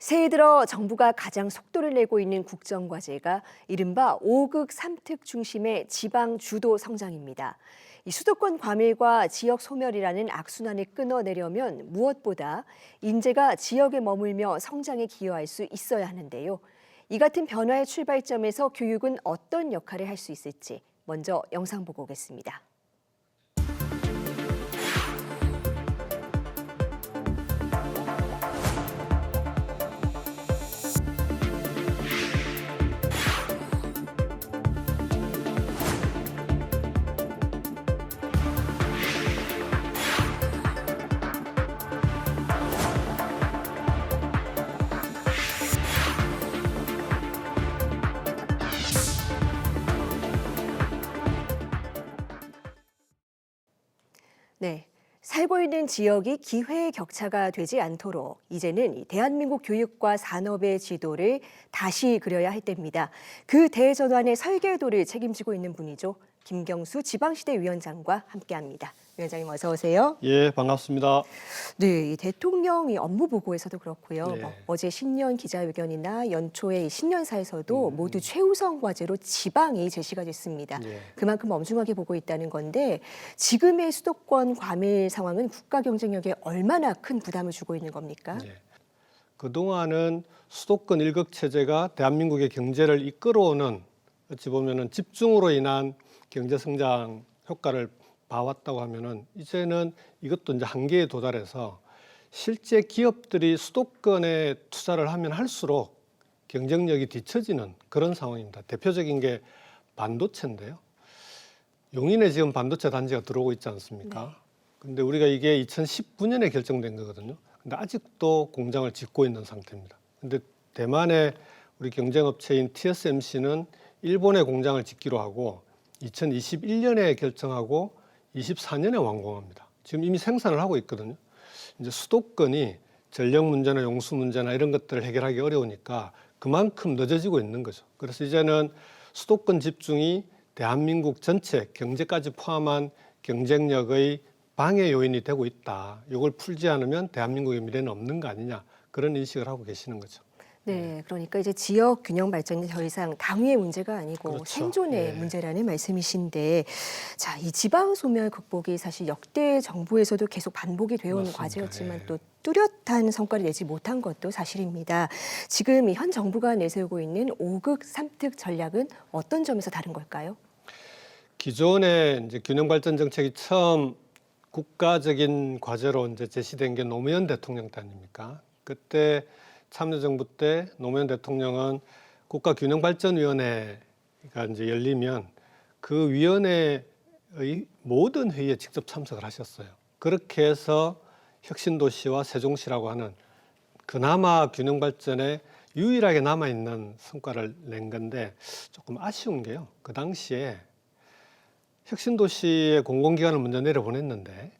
새해 들어 정부가 가장 속도를 내고 있는 국정과제가 이른바 5극 3특 중심의 지방 주도 성장입니다. 이 수도권 과밀과 지역 소멸이라는 악순환을 끊어내려면 무엇보다 인재가 지역에 머물며 성장에 기여할 수 있어야 하는데요. 이 같은 변화의 출발점에서 교육은 어떤 역할을 할 수 있을지 먼저 영상 보고 오겠습니다. 네. 살고 있는 지역이 기회의 격차가 되지 않도록 이제는 이 대한민국 교육과 산업의 지도를 다시 그려야 할 때입니다. 그 대전환의 설계도를 책임지고 있는 분이죠. 김경수 지방시대 위원장과 함께합니다. 위원장님 어서 오세요. 예, 반갑습니다. 네, 이 대통령 업무 보고에서도 그렇고요. 네. 어제 신년 기자회견이나 연초의 신년사에서도 모두 최우선 과제로 지방이 제시가 됐습니다. 예. 그만큼 엄중하게 보고 있다는 건데 지금의 수도권 과밀 상황은 국가 경쟁력에 얼마나 큰 부담을 주고 있는 겁니까? 예. 그동안은 수도권 일극 체제가 대한민국의 경제를 이끌어오는 어찌 보면은 집중으로 인한 경제 성장 효과를 봐왔다고 하면은 이제는 이것도 이제 한계에 도달해서 실제 기업들이 수도권에 투자를 하면 할수록 경쟁력이 뒤처지는 그런 상황입니다. 대표적인 게 반도체인데요. 용인에 지금 반도체 단지가 들어오고 있지 않습니까? 근데 우리가 이게 2019년에 결정된 거거든요. 근데 아직도 공장을 짓고 있는 상태입니다. 근데 대만의 우리 경쟁업체인 TSMC는 일본에 공장을 짓기로 하고 2021년에 결정하고 24년에 완공합니다. 지금 이미 생산을 하고 있거든요. 이제 수도권이 전력 문제나 용수 문제나 이런 것들을 해결하기 어려우니까 그만큼 늦어지고 있는 거죠. 그래서 이제는 수도권 집중이 대한민국 전체 경제까지 포함한 경쟁력의 방해 요인이 되고 있다. 이걸 풀지 않으면 대한민국의 미래는 없는 거 아니냐. 그런 인식을 하고 계시는 거죠. 네, 그러니까 이제 지역 균형 발전이 더 이상 당위의 문제가 아니고 그렇죠. 생존의 예. 문제라는 말씀이신데, 자, 이 지방 소멸 극복이 사실 역대 정부에서도 계속 반복이 되어온 맞습니다. 과제였지만 예. 또 뚜렷한 성과를 내지 못한 것도 사실입니다. 지금 현 정부가 내세우고 있는 5극 3특 전략은 어떤 점에서 다른 걸까요? 기존의 이제 균형 발전 정책이 처음 국가적인 과제로 이제 제시된 게 노무현 대통령 때 아닙니까? 그때 참여정부 때 노무현 대통령은 국가균형발전위원회가 이제 열리면 그 위원회의 모든 회의에 직접 참석을 하셨어요. 그렇게 해서 혁신도시와 세종시라고 하는 그나마 균형발전에 유일하게 남아있는 성과를 낸 건데 조금 아쉬운 게요. 그 당시에 혁신도시의 공공기관을 먼저 내려보냈는데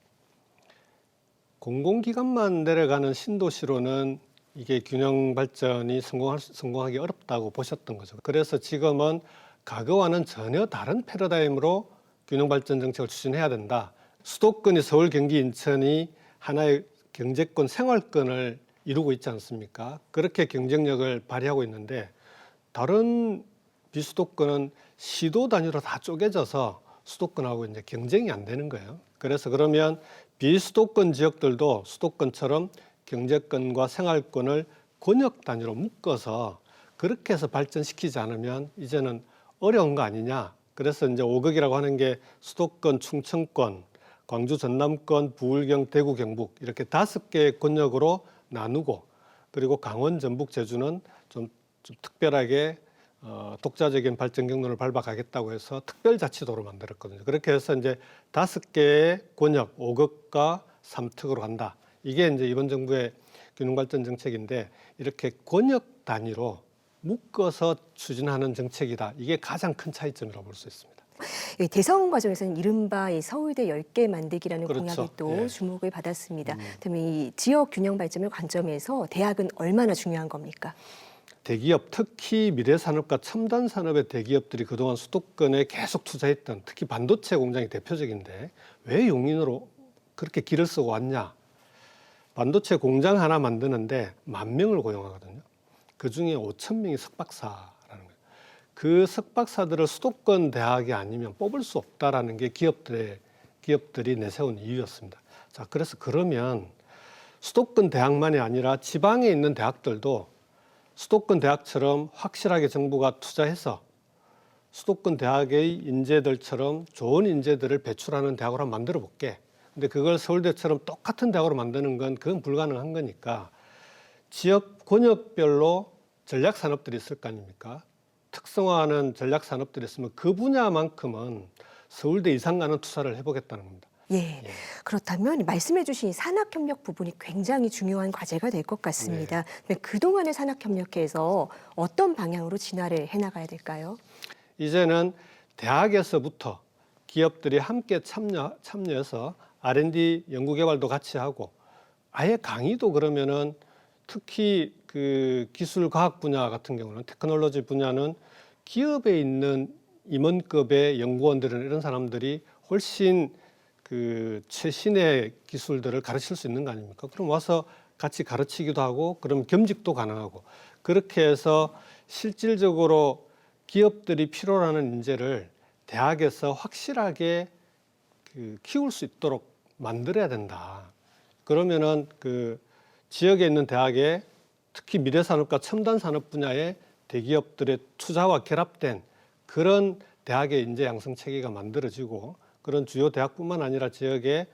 공공기관만 내려가는 신도시로는 이게 균형 발전이 성공하기 어렵다고 보셨던 거죠. 그래서 지금은 과거와는 전혀 다른 패러다임으로 균형 발전 정책을 추진해야 된다. 수도권이 서울, 경기, 인천이 하나의 경제권, 생활권을 이루고 있지 않습니까? 그렇게 경쟁력을 발휘하고 있는데 다른 비수도권은 시도 단위로 다 쪼개져서 수도권하고 이제 경쟁이 안 되는 거예요. 그래서 그러면 비수도권 지역들도 수도권처럼 경제권과 생활권을 권역 단위로 묶어서 그렇게 해서 발전시키지 않으면 이제는 어려운 거 아니냐. 그래서 이제 5극이라고 하는 게 수도권, 충청권, 광주, 전남권, 부울경, 대구, 경북 이렇게 5개의 권역으로 나누고 그리고 강원, 전북, 제주는 좀 특별하게 독자적인 발전 경로를 밟아가겠다고 해서 특별자치도로 만들었거든요. 그렇게 해서 이제 5개의 권역, 5극과 3특으로 간다. 이게 이제 이번 정부의 균형발전 정책인데 이렇게 권역 단위로 묶어서 추진하는 정책이다. 이게 가장 큰 차이점이라고 볼 수 있습니다. 대선 과정에서는 이른바 이 서울대 10개 만들기라는 그렇죠. 공약이 또 예. 주목을 받았습니다. 그러면 이 지역 균형 발전을 관점에서 대학은 얼마나 중요한 겁니까? 대기업, 특히 미래산업과 첨단 산업의 대기업들이 그동안 수도권에 계속 투자했던 특히 반도체 공장이 대표적인데 왜 용인으로 그렇게 길을 쓰고 왔냐? 반도체 공장 하나 만드는데 10,000명을 고용하거든요. 그중에 5,000명이 석박사라는 거예요. 그 석박사들을 수도권 대학이 아니면 뽑을 수 없다라는 게 기업들이 내세운 이유였습니다. 자, 그래서 그러면 수도권 대학만이 아니라 지방에 있는 대학들도 수도권 대학처럼 확실하게 정부가 투자해서 수도권 대학의 인재들처럼 좋은 인재들을 배출하는 대학으로 한번 만들어 볼게. 근데 그걸 서울대처럼 똑같은 대학으로 만드는 건 그건 불가능한 거니까 지역 권역별로 전략 산업들이 있을 거 아닙니까? 특성화하는 전략 산업들이 있으면 그 분야만큼은 서울대 이상 가는 투자를 해보겠다는 겁니다. 예. 그렇다면 말씀해 주신 산학협력 부분이 굉장히 중요한 과제가 될 것 같습니다. 근데 그동안의 산학협력회에서 어떤 방향으로 진화를 해나가야 될까요? 이제는 대학에서부터 기업들이 함께 참여해서 R&D 연구개발도 같이 하고 아예 강의도 그러면은 특히 그 기술과학 분야 같은 경우는 테크놀로지 분야는 기업에 있는 임원급의 연구원들은 이런 사람들이 훨씬 그 최신의 기술들을 가르칠 수 있는 거 아닙니까? 그럼 와서 같이 가르치기도 하고 그럼 겸직도 가능하고 그렇게 해서 실질적으로 기업들이 필요로 하는 인재를 대학에서 확실하게 키울 수 있도록 만들어야 된다. 그러면은 그 지역에 있는 대학에 특히 미래산업과 첨단산업 분야의 대기업들의 투자와 결합된 그런 대학의 인재 양성 체계가 만들어지고 그런 주요 대학뿐만 아니라 지역의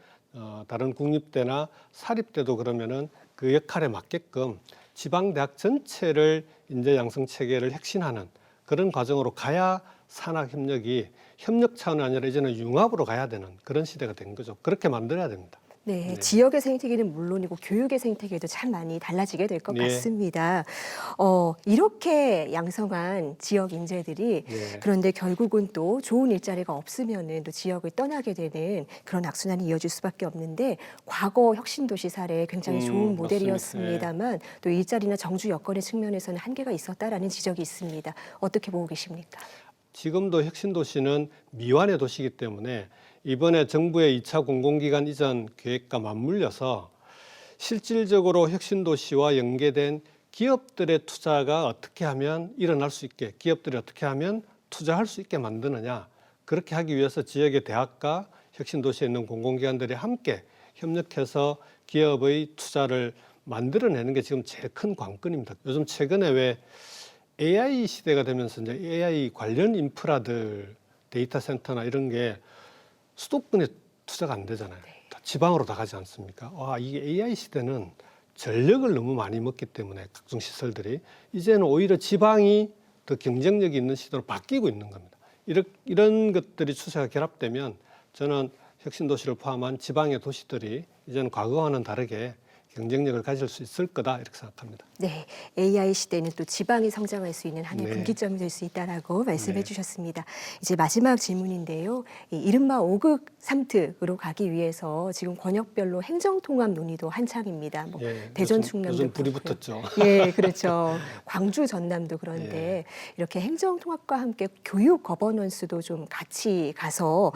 다른 국립대나 사립대도 그러면은 그 역할에 맞게끔 지방 대학 전체를 인재 양성 체계를 혁신하는 그런 과정으로 가야 산학 협력이 협력 차원이 아니라 이제는 융합으로 가야 되는 그런 시대가 된 거죠. 그렇게 만들어야 됩니다. 네, 지역의 생태계는 물론이고 교육의 생태계도 참 많이 달라지게 될 것 같습니다. 이렇게 양성한 지역 인재들이 그런데 결국은 또 좋은 일자리가 없으면은 또 지역을 떠나게 되는 그런 악순환이 이어질 수밖에 없는데 과거 혁신도시 사례 굉장히 좋은 모델이었습니다만 또 일자리나 정주 여건의 측면에서는 한계가 있었다라는 지적이 있습니다. 어떻게 보고 계십니까? 지금도 혁신도시는 미완의 도시이기 때문에 이번에 정부의 2차 공공기관 이전 계획과 맞물려서 실질적으로 혁신도시와 연계된 기업들의 투자가 어떻게 하면 일어날 수 있게, 기업들이 어떻게 하면 투자할 수 있게 만드느냐, 그렇게 하기 위해서 지역의 대학과 혁신도시에 있는 공공기관들이 함께 협력해서 기업의 투자를 만들어내는 게 지금 제일 큰 관건입니다. 요즘 최근에 왜 AI 시대가 되면서 이제 AI 관련 인프라들, 데이터 센터나 이런 게 수도권에 투자가 안 되잖아요. 다 지방으로 다 가지 않습니까? 이게 AI 시대는 전력을 너무 많이 먹기 때문에 각종 시설들이 이제는 오히려 지방이 더 경쟁력이 있는 시대로 바뀌고 있는 겁니다. 이런 것들이 추세가 결합되면 저는 혁신도시를 포함한 지방의 도시들이 이제는 과거와는 다르게 경쟁력을 가질 수 있을 거다 이렇게 생각합니다. 네, AI 시대는 또 지방이 성장할 수 있는 하나의 분기점이 될 수 있다라고 말씀해 주셨습니다. 이제 마지막 질문인데요. 이른바 5극 3특으로 가기 위해서 지금 권역별로 행정통합 논의도 한창입니다. 뭐 대전, 충남도 요즘 불이 붙었죠. 예, 그렇죠. 광주, 전남도 그런데 이렇게 행정통합과 함께 교육 거버넌스도 좀 같이 가서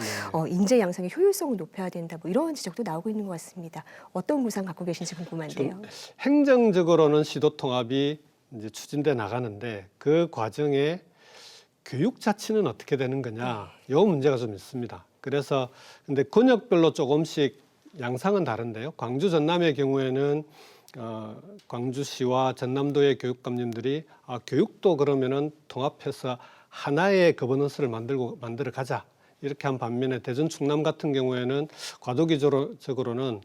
인재 양성의 효율성을 높여야 된다. 뭐 이런 지적도 나오고 있는 것 같습니다. 어떤 구상 갖고 계신지 궁금한데요. 행정적으로는 시도 통합이 이제 추진돼 나가는데 그 과정에 교육 자치는 어떻게 되는 거냐, 이 문제가 좀 있습니다. 그래서 근데 권역별로 조금씩 양상은 다른데요. 광주 전남의 경우에는 광주시와 전남도의 교육감님들이 교육도 그러면은 통합해서 하나의 거버넌스를 만들어 가자 이렇게 한 반면에 대전 충남 같은 경우에는 과도기적으로는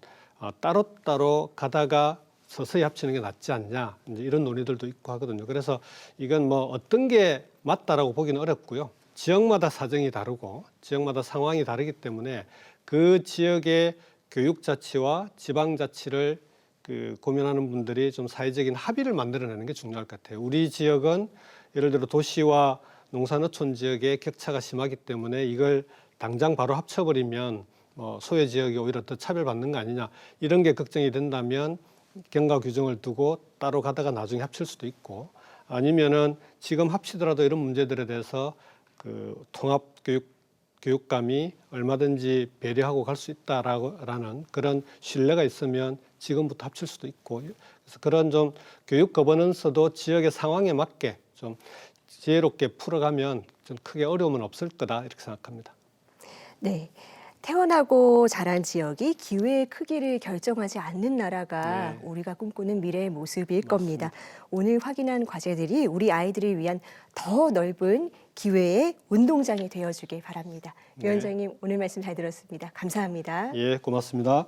따로따로 가다가 서서히 합치는 게 낫지 않냐 이제 이런 논의들도 있고 하거든요. 그래서 이건 뭐 어떤 게 맞다라고 보기는 어렵고요. 지역마다 사정이 다르고 지역마다 상황이 다르기 때문에 그 지역의 교육자치와 지방자치를 고민하는 분들이 좀 사회적인 합의를 만들어내는 게 중요할 것 같아요. 우리 지역은 예를 들어 도시와 농산어촌 지역의 격차가 심하기 때문에 이걸 당장 바로 합쳐버리면 소외 지역이 오히려 더 차별받는 거 아니냐 이런 게 걱정이 된다면 경과 규정을 두고 따로 가다가 나중에 합칠 수도 있고 아니면은 지금 합치더라도 이런 문제들에 대해서 통합 교육 교육감이 얼마든지 배려하고 갈 수 있다라는 그런 신뢰가 있으면 지금부터 합칠 수도 있고, 그래서 그런 좀 교육 거버넌스도 지역의 상황에 맞게 좀 지혜롭게 풀어가면 좀 크게 어려움은 없을 거다 이렇게 생각합니다. 네. 태어나고 자란 지역이 기회의 크기를 결정하지 않는 나라가 네. 우리가 꿈꾸는 미래의 모습일 겁니다. 오늘 확인한 과제들이 우리 아이들을 위한 더 넓은 기회의 운동장이 되어주길 바랍니다. 네. 위원장님 오늘 말씀 잘 들었습니다. 감사합니다. 예, 고맙습니다.